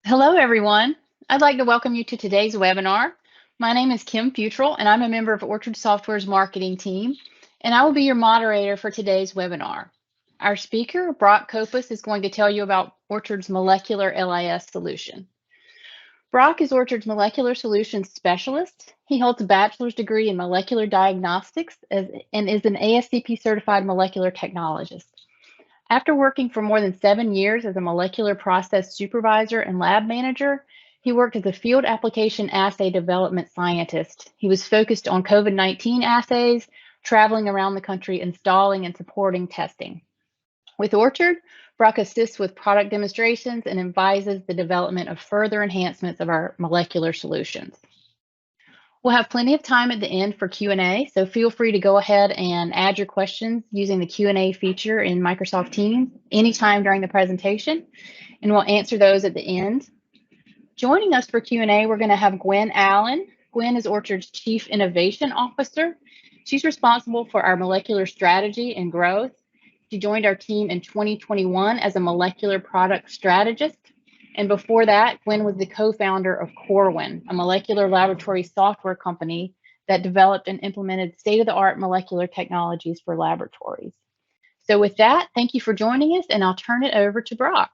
Hello, everyone. I'd like to welcome you to today's webinar. My name is Kim Futrell, and I'm a member of Orchard Software's marketing team, and I will be your moderator for today's webinar. Our speaker, Brock Copus, is going to tell you about Orchard's molecular LIS solution. Brock is Orchard's molecular solutions specialist. He holds a bachelor's degree in molecular diagnostics and is an ASCP certified molecular technologist. After working for more than 7 years as a molecular process supervisor and lab manager, he worked as a field application assay development scientist. He was focused on COVID-19 assays, traveling around the country installing and supporting testing. With Orchard, Brock assists with product demonstrations and advises the development of further enhancements of our molecular solutions. We'll have plenty of time at the end for Q&A, so feel free to go ahead and add your questions using the Q&A feature in Microsoft Teams anytime during the presentation, and we'll answer those at the end. Joining us for Q&A, we're going to have Gwen Allen. Gwen is Orchard's Chief Innovation Officer. She's responsible for our molecular strategy and growth. She joined our team in 2021 as a molecular product strategist. And before that, Gwen was the co-founder of Corwin, a molecular laboratory software company that developed and implemented state-of-the-art molecular technologies for laboratories. So with that, thank you for joining us, and I'll turn it over to Brock.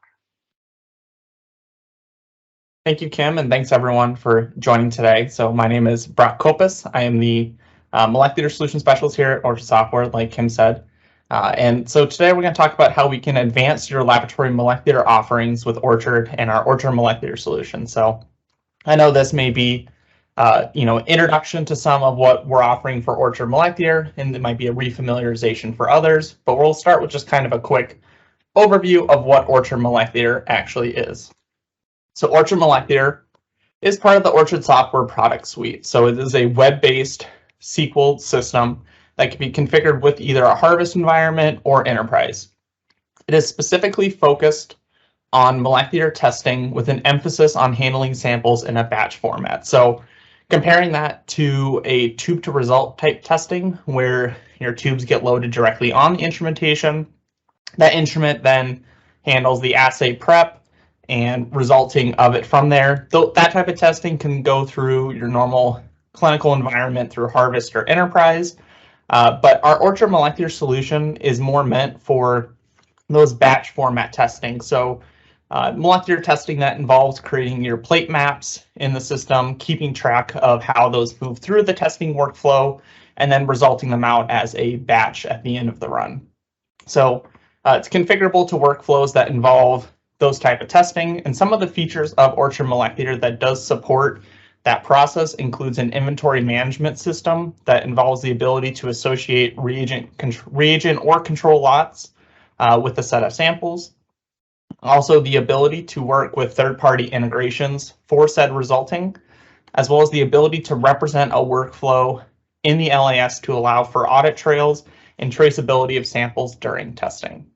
Thank you, Kim, and thanks everyone for joining today. So my name is Brock Copus. I am the molecular solution specialist here at Orchard Software, like Kim said. And so today we're going to talk about how we can advance your laboratory molecular offerings with Orchard and our Orchard molecular solution. So I know this may be introduction to some of what we're offering for Orchard molecular, and it might be a refamiliarization for others, but we'll start with just kind of a quick overview of what Orchard molecular actually is. So Orchard molecular is part of the Orchard software product suite. So it is a web-based SQL system that can be configured with either a harvest environment or enterprise. It is specifically focused on molecular testing with an emphasis on handling samples in a batch format. So comparing that to a tube to result type testing where your tubes get loaded directly on the instrumentation, that instrument then handles the assay prep and resulting of it from there. That type of testing can go through your normal clinical environment through harvest or enterprise. But our Orchard molecular solution is more meant for those batch format testing. So molecular testing that involves creating your plate maps in the system, keeping track of how those move through the testing workflow, and then resulting them out as a batch at the end of the run. So it's configurable to workflows that involve those type of testing. And some of the features of Orchard molecular that does support that process includes an inventory management system that involves the ability to associate reagent or control lots with a set of samples. Also, the ability to work with third-party integrations for said resulting, as well as the ability to represent a workflow in the LIS to allow for audit trails and traceability of samples during testing.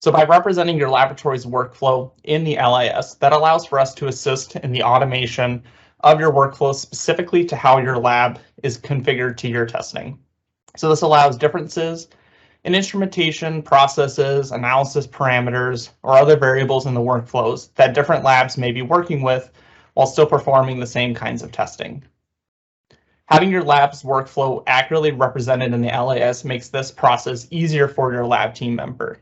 So by representing your laboratory's workflow in the LIS, that allows for us to assist in the automation of your workflow specifically to how your lab is configured to your testing. So this allows differences in instrumentation, processes, analysis parameters, or other variables in the workflows that different labs may be working with while still performing the same kinds of testing. Having your lab's workflow accurately represented in the LIS makes this process easier for your lab team members.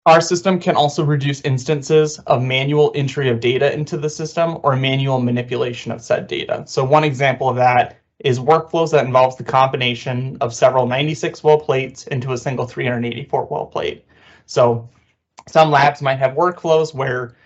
Our system can also reduce instances of manual entry of data into the system or manual manipulation of said data. So one example of that is workflows that involves the combination of several 96 well plates into a single 384 well plate. So some labs might have workflows where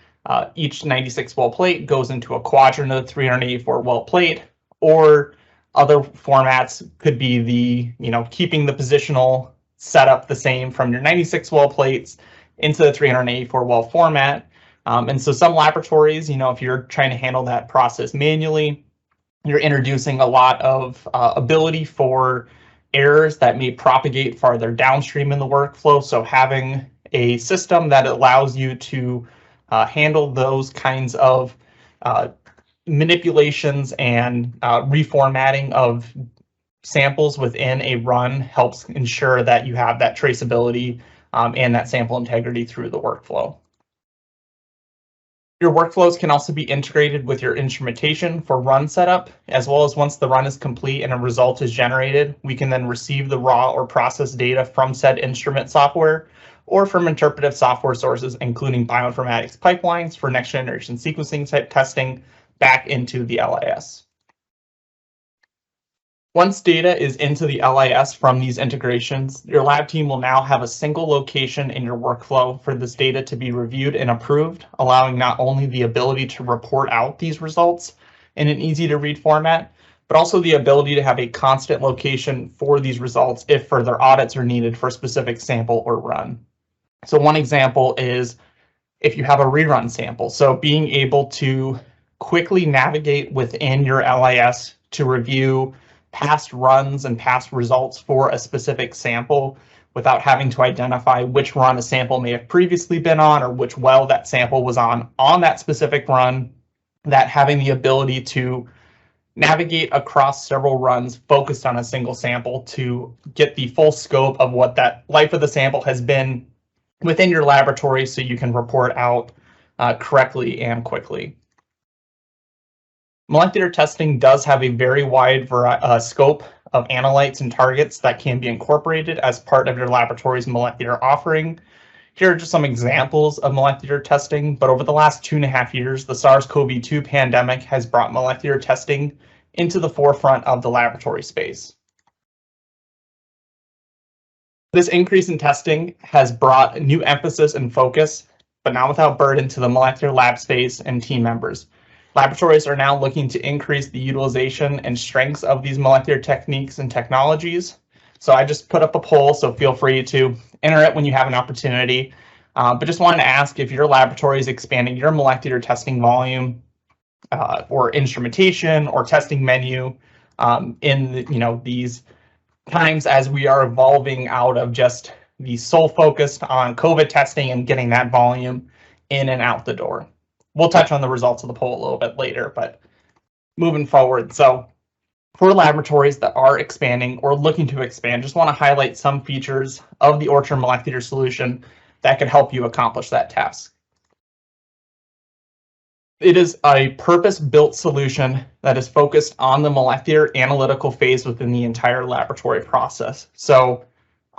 each 96 well plate goes into a quadrant of the 384 well plate, or other formats could be the, keeping the positional setup the same from your 96 well plates into the 384 well format. And so some laboratories, if you're trying to handle that process manually, you're introducing a lot of ability for errors that may propagate farther downstream in the workflow. So having a system that allows you to handle those kinds of manipulations and reformatting of samples within a run helps ensure that you have that traceability and that sample integrity through the workflow. Your workflows can also be integrated with your instrumentation for run setup, as well as once the run is complete and a result is generated, we can then receive the raw or processed data from said instrument software or from interpretive software sources, including bioinformatics pipelines for next generation sequencing type testing back into the LIS. Once data is into the LIS from these integrations, your lab team will now have a single location in your workflow for this data to be reviewed and approved, allowing not only the ability to report out these results in an easy to read format, but also the ability to have a constant location for these results if further audits are needed for a specific sample or run. So one example is if you have a rerun sample. So being able to quickly navigate within your LIS to review past runs and past results for a specific sample without having to identify which run a sample may have previously been on or which well that sample was on that specific run, that having the ability to navigate across several runs focused on a single sample to get the full scope of what that life of the sample has been within your laboratory so you can report out correctly and quickly. Molecular testing does have a very wide scope of analytes and targets that can be incorporated as part of your laboratory's molecular offering. Here are just some examples of molecular testing, but over the last 2.5 years, the SARS-CoV-2 pandemic has brought molecular testing into the forefront of the laboratory space. This increase in testing has brought new emphasis and focus, but not without burden to the molecular lab space and team members. Laboratories are now looking to increase the utilization and strengths of these molecular techniques and technologies. So I just put up a poll, so feel free to enter it when you have an opportunity. But just wanted to ask if your laboratory is expanding your molecular testing volume or instrumentation or testing menu in these times as we are evolving out of just the sole focused on COVID testing and getting that volume in and out the door. We'll touch on the results of the poll a little bit later, but moving forward. So for laboratories that are expanding or looking to expand, just want to highlight some features of the Orchard molecular solution that can help you accomplish that task. It is a purpose-built solution that is focused on the molecular analytical phase within the entire laboratory process. So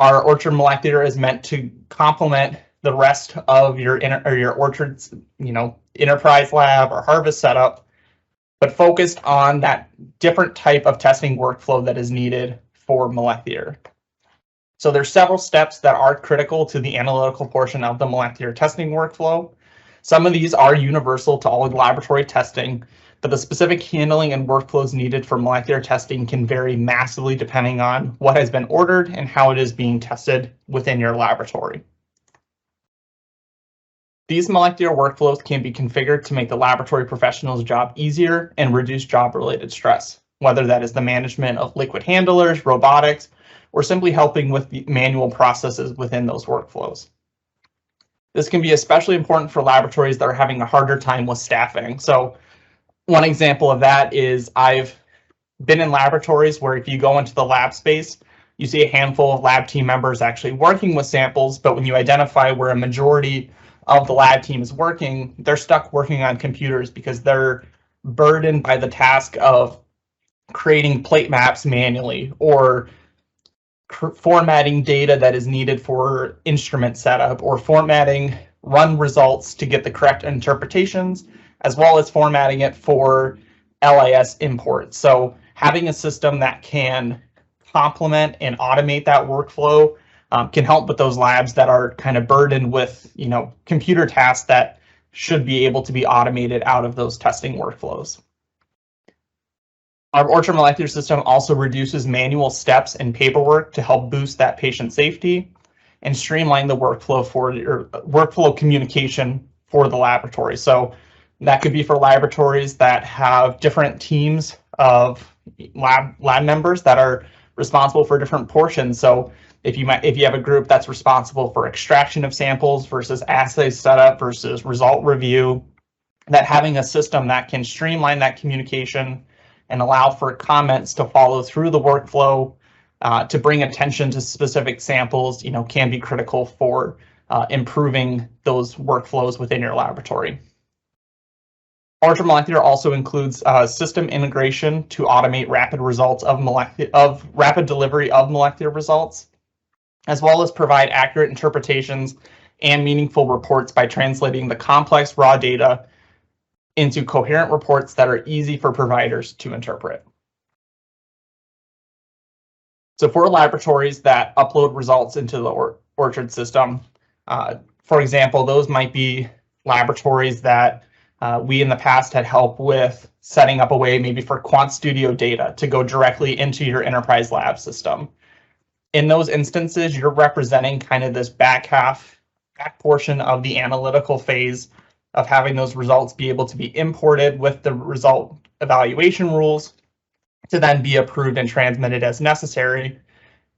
our Orchard molecular is meant to complement the rest of your Orchard's, enterprise lab or harvest setup, but focused on that different type of testing workflow that is needed for molecular. So there's several steps that are critical to the analytical portion of the molecular testing workflow. Some of these are universal to all laboratory testing, but the specific handling and workflows needed for molecular testing can vary massively depending on what has been ordered and how it is being tested within your laboratory. These molecular workflows can be configured to make the laboratory professional's job easier and reduce job-related stress, whether that is the management of liquid handlers, robotics, or simply helping with the manual processes within those workflows. This can be especially important for laboratories that are having a harder time with staffing. So one example of that is I've been in laboratories where if you go into the lab space, you see a handful of lab team members actually working with samples, but when you identify where a majority of the lab team is working, they're stuck working on computers because they're burdened by the task of creating plate maps manually or formatting data that is needed for instrument setup or formatting run results to get the correct interpretations, as well as formatting it for LIS imports. So having a system that can complement and automate that workflow can help with those labs that are kind of burdened with, computer tasks that should be able to be automated out of those testing workflows. Our Orchard molecular system also reduces manual steps and paperwork to help boost that patient safety and streamline the workflow for your workflow communication for the laboratory. So that could be for laboratories that have different teams of lab members that are responsible for different portions. So if you have a group that's responsible for extraction of samples versus assay setup versus result review, that having a system that can streamline that communication and allow for comments to follow through the workflow to bring attention to specific samples, can be critical for improving those workflows within your laboratory. Ultramolecular also includes system integration to automate rapid delivery of molecular results, as well as provide accurate interpretations and meaningful reports by translating the complex raw data into coherent reports that are easy for providers to interpret. So for laboratories that upload results into the Orchard system, for example, those might be laboratories that we in the past had help with setting up a way maybe for QuantStudio data to go directly into your enterprise lab system. In those instances, you're representing kind of this back portion of the analytical phase of having those results be able to be imported with the result evaluation rules to then be approved and transmitted as necessary.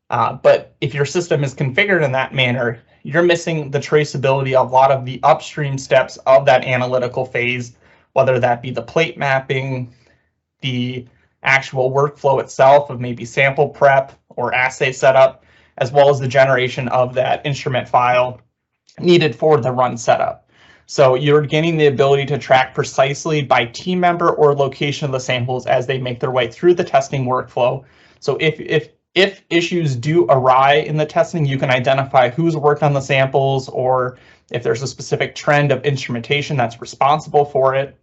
But if your system is configured in that manner, you're missing the traceability of a lot of the upstream steps of that analytical phase, whether that be the plate mapping, the actual workflow itself of maybe sample prep or assay setup, as well as the generation of that instrument file needed for the run setup. So you're getting the ability to track precisely by team member or location of the samples as they make their way through the testing workflow. So if issues do arise in the testing, you can identify who's worked on the samples, or if there's a specific trend of instrumentation that's responsible for it,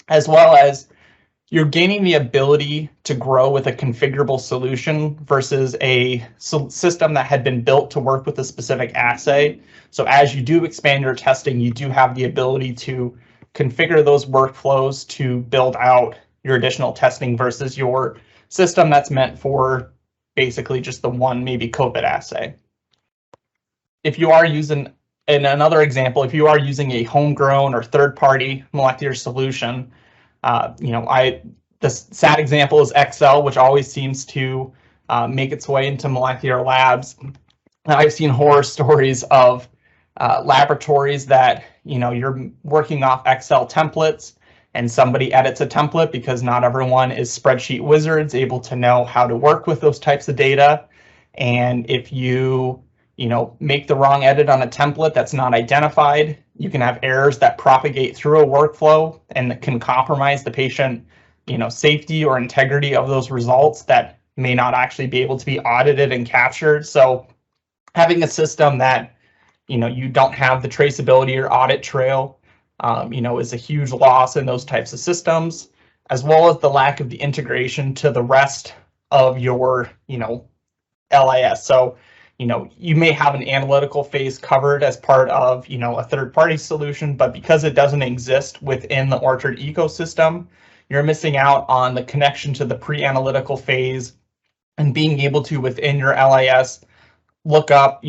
as well as you're gaining the ability to grow with a configurable solution versus a system that had been built to work with a specific assay. So as you do expand your testing, you do have the ability to configure those workflows to build out your additional testing versus your system that's meant for basically just the one maybe COVID assay. If you are using, in another example, if you are using a homegrown or third-party molecular solution, the sad example is Excel, which always seems to make its way into molecular labs. And I've seen horror stories of laboratories that, you're working off Excel templates and somebody edits a template because not everyone is spreadsheet wizards able to know how to work with those types of data. And if you make the wrong edit on a template that's not identified, you can have errors that propagate through a workflow and that can compromise the patient, safety or integrity of those results that may not actually be able to be audited and captured. So having a system that, you don't have the traceability or audit trail, is a huge loss in those types of systems, as well as the lack of the integration to the rest of your, LIS. So, you may have an analytical phase covered as part of, a third-party solution, but because it doesn't exist within the Orchard ecosystem, you're missing out on the connection to the pre-analytical phase and being able to, within your LIS, look up,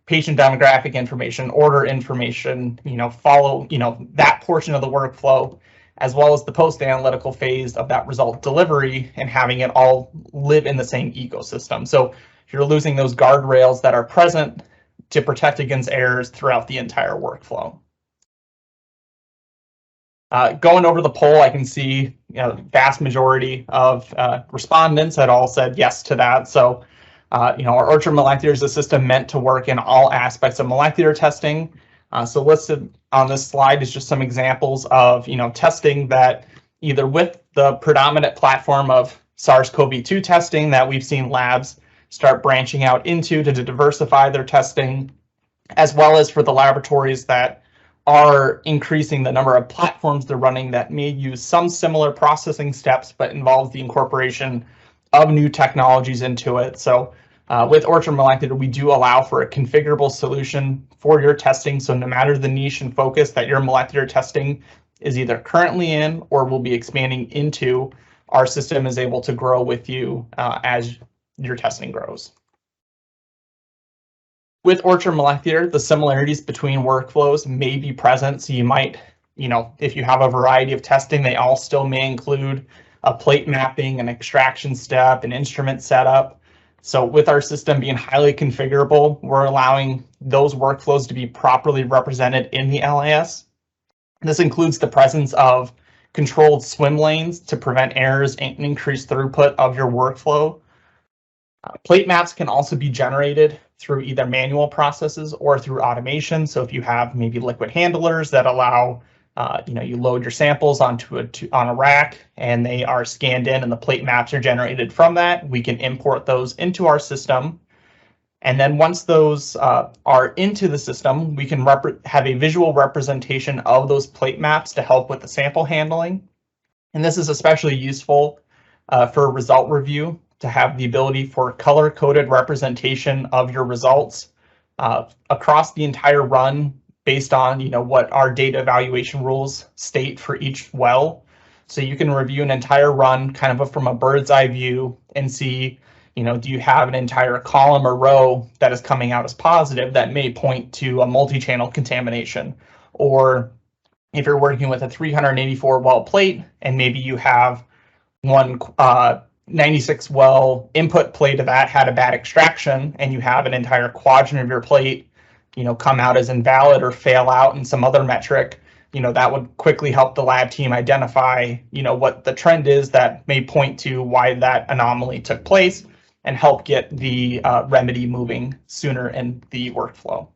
patient demographic information, order information, follow, that portion of the workflow, as well as the post-analytical phase of that result delivery and having it all live in the same ecosystem. So you're losing those guardrails that are present to protect against errors throughout the entire workflow. Going over the poll, I can see vast majority of respondents had all said yes to that. So our Orchard Molecular is a system meant to work in all aspects of molecular testing. So listed on this slide is just some examples of testing that either with the predominant platform of SARS-CoV-2 testing that we've seen labs start branching out into to diversify their testing, as well as for the laboratories that are increasing the number of platforms they're running that may use some similar processing steps, but involves the incorporation of new technologies into it. So with Orchard Molecular, we do allow for a configurable solution for your testing. So no matter the niche and focus that your molecular testing is either currently in or will be expanding into, our system is able to grow with you as your testing grows. With Orchard Molecular, the similarities between workflows may be present. So you might, if you have a variety of testing, they all still may include a plate mapping, an extraction step, an instrument setup. So with our system being highly configurable, we're allowing those workflows to be properly represented in the LIS. This includes the presence of controlled swim lanes to prevent errors and increase throughput of your workflow. Plate maps can also be generated through either manual processes or through automation. So if you have maybe liquid handlers that allow You load your samples onto on a rack, and they are scanned in, and the plate maps are generated from that. We can import those into our system. And then once those are into the system, we can have a visual representation of those plate maps to help with the sample handling. And this is especially useful for result review, to have the ability for color-coded representation of your results across the entire run based on what our data evaluation rules state for each well. So you can review an entire run kind of from a bird's eye view and see, do you have an entire column or row that is coming out as positive that may point to a multi-channel contamination? Or if you're working with a 384 well plate and maybe you have one 96 well input plate of that had a bad extraction, and you have an entire quadrant of your plate come out as invalid or fail out in some other metric, that would quickly help the lab team identify what the trend is that may point to why that anomaly took place, and help get the remedy moving sooner in the workflow.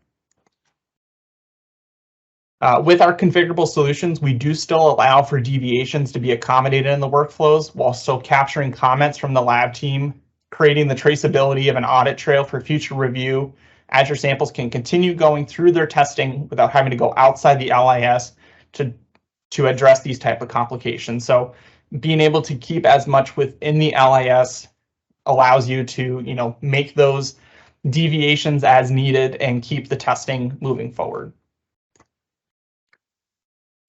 With our configurable solutions, we do still allow for deviations to be accommodated in the workflows while still capturing comments from the lab team, creating the traceability of an audit trail for future review, as your samples can continue going through their testing without having to go outside the LIS to address these type of complications. So being able to keep as much within the LIS allows you to make those deviations as needed and keep the testing moving forward.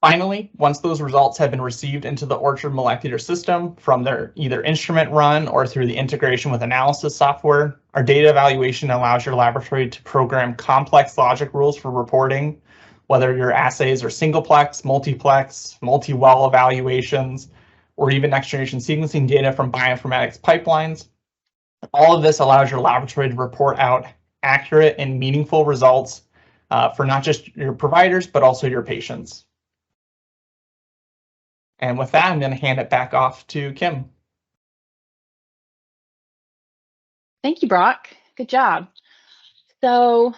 Finally, once those results have been received into the Orchard molecular system from their either instrument run or through the integration with analysis software, our data evaluation allows your laboratory to program complex logic rules for reporting, whether your assays are singleplex, multiplex, multi-well evaluations, or even next-generation sequencing data from bioinformatics pipelines. All of this allows your laboratory to report out accurate and meaningful results for not just your providers, but also your patients. And with that, I'm going to hand it back off to Kim. Thank you, Brock. Good job. So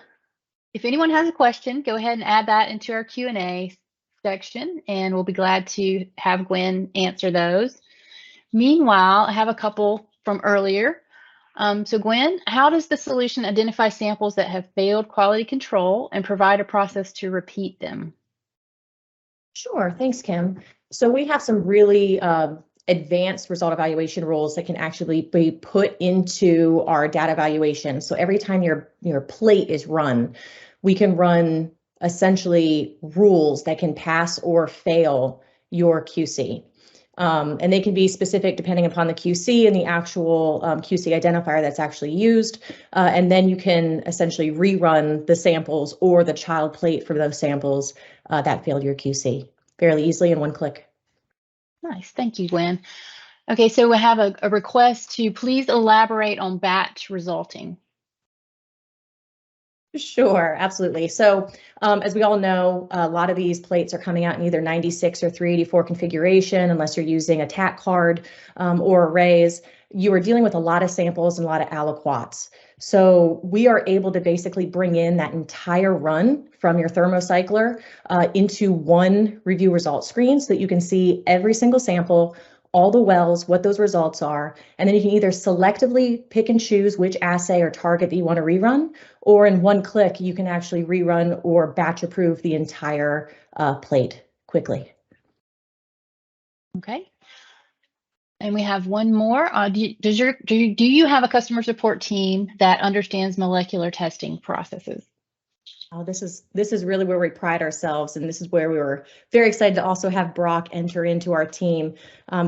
if anyone has a question, go ahead and add that into our Q&A section, and we'll be glad to have Gwen answer those. Meanwhile, I have a couple from earlier. So Gwen, how does the solution identify samples that have failed quality control and provide a process to repeat them? Sure, thanks, Kim. So we have some really advanced result evaluation rules that can actually be put into our data evaluation. So every time your plate is run, we can run essentially rules that can pass or fail your QC. And they can be specific depending upon the QC and the actual QC identifier that's actually used. And then you can essentially rerun the samples or the child plate for those samples that failed your QC fairly easily in one click. Nice, thank you, Gwen. Okay, so we have a request to please elaborate on batch resulting. Sure, absolutely. So as we all know, a lot of these plates are coming out in either 96 or 384 configuration, unless you're using a TAC card or arrays. You are dealing with a lot of samples and a lot of aliquots. So we are able to basically bring in that entire run from your thermocycler into one review result screen so that you can see every single sample, all the wells, what those results are, and then you can either selectively pick and choose which assay or target that you want to rerun, or in one click, you can actually rerun or batch approve the entire plate quickly. Okay. And we have one more. Do you have a customer support team that understands molecular testing processes? Oh, this is really where we pride ourselves, and this is where we were very excited to also have Brock enter into our team.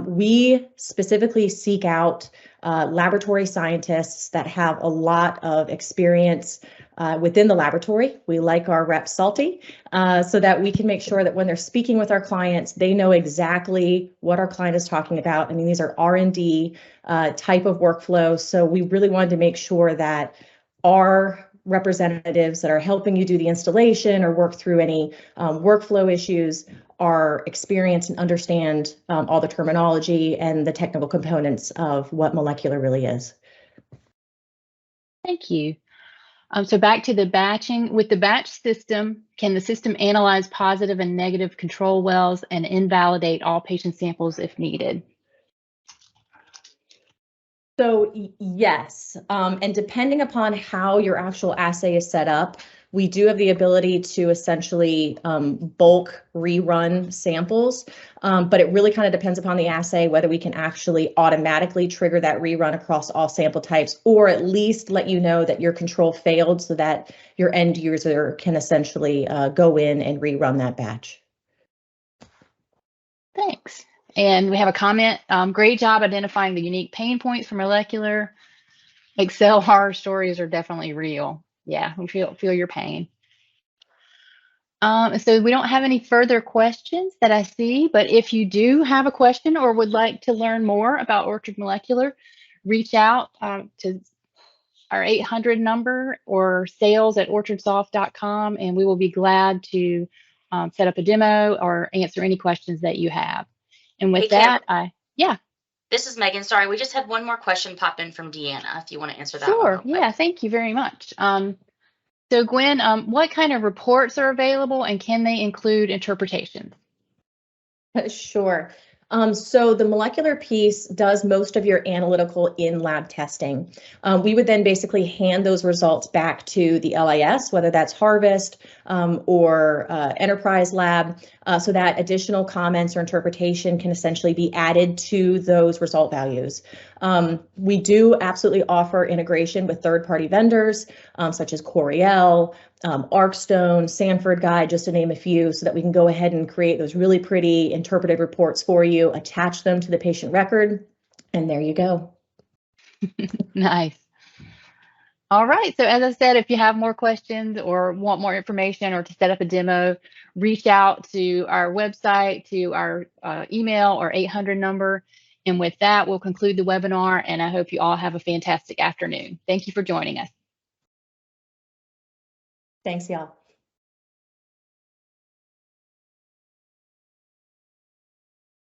We specifically seek out laboratory scientists that have a lot of experience within the laboratory. We like our reps salty so that we can make sure that when they're speaking with our clients, they know exactly what our client is talking about. I mean, these are R&D type of workflow, so we really wanted to make sure that our representatives that are helping you do the installation or work through any workflow issues are experienced and understand all the terminology and the technical components of what molecular really is. Thank you. So back to the batching. With the batch system, can the system analyze positive and negative control wells and invalidate all patient samples if needed? So yes, and depending upon how your actual assay is set up, we do have the ability to essentially bulk rerun samples, but it really kind of depends upon the assay whether we can actually automatically trigger that rerun across all sample types, or at least let you know that your control failed so that your end user can essentially go in and rerun that batch. Thanks. And we have a comment. Great job identifying the unique pain points for molecular. Excel horror stories are definitely real. Yeah, we feel your pain. So we don't have any further questions that I see, but if you do have a question or would like to learn more about Orchard Molecular, reach out to our 800 number or sales@orchardsoft.com, and we will be glad to set up a demo or answer any questions that you have. And with that, yeah. This is Megan. Sorry, we just had one more question pop in from Deanna, if you want to answer that. Sure. Yeah, thank you very much. So Gwen, what kind of reports are available and can they include interpretations? Sure. So the molecular piece does most of your analytical in-lab testing. We would then basically hand those results back to the LIS, whether that's Harvest or Enterprise Lab, so that additional comments or interpretation can essentially be added to those result values. We do absolutely offer integration with third-party vendors such as Coriel, Arcstone, Sanford Guide, just to name a few, so that we can go ahead and create those really pretty interpreted reports for you, attach them to the patient record, and there you go. Nice. All right. So as I said, if you have more questions or want more information or to set up a demo, reach out to our website, to our email or 800 number. And with that, we'll conclude the webinar, and I hope you all have a fantastic afternoon. Thank you for joining us. Thanks, y'all.